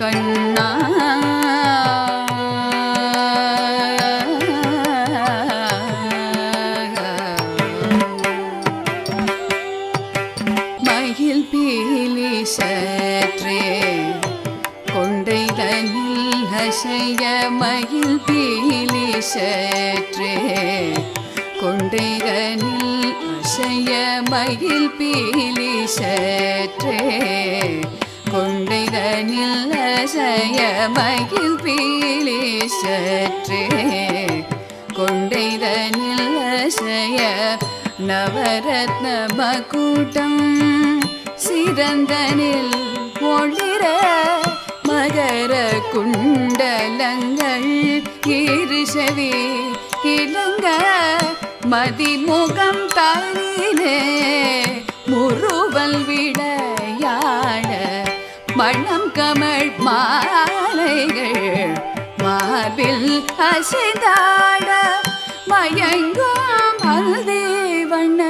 கண்ணா மயில் பீலி சற்றே கொண்டைதனில் அசைய மயில் பீலி சற்றே கொண்டைதனில் அசைய மயில் பீலி சற்றே கொண்டைதனில் அசைய மயில் பீலி சற்றே கொண்டைதனில் அசைய நவரத்ன மகுடம் சிறந்தனில் ஒளிர மகர குண்டலங்கள் இருசவி இளங்க மதிமுகம் தானிலே முறுவல் விளையாட மணம் கமழ் மாலைகள் மார்பில் அசைந்தாட மயங்கும் அல்தேவண்ண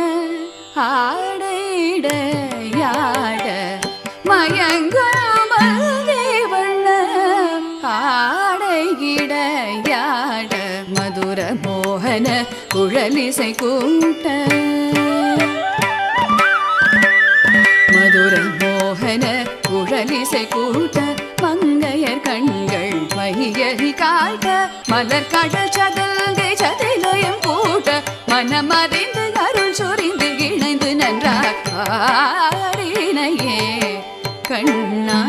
ஆடைடையாட மயங்கும் அல்தேவண்ண ஆடையிடையாட மதுர மோகன குழலிசை கூட்ட மதுர மோகன குழலிசை கூட்ட மங்கையர் கண்கள் மையறி காட்ட மலர் கடல் சதல்கை சதிலயம் கூட்ட மனமறிந்து அருள் சொரிந்து இணைந்து நன்றாடினையே கண்ணா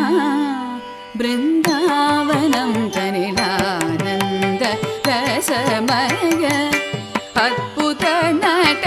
பிருந்தாவனம் தனிலானந்த ரசமய அற்புத நட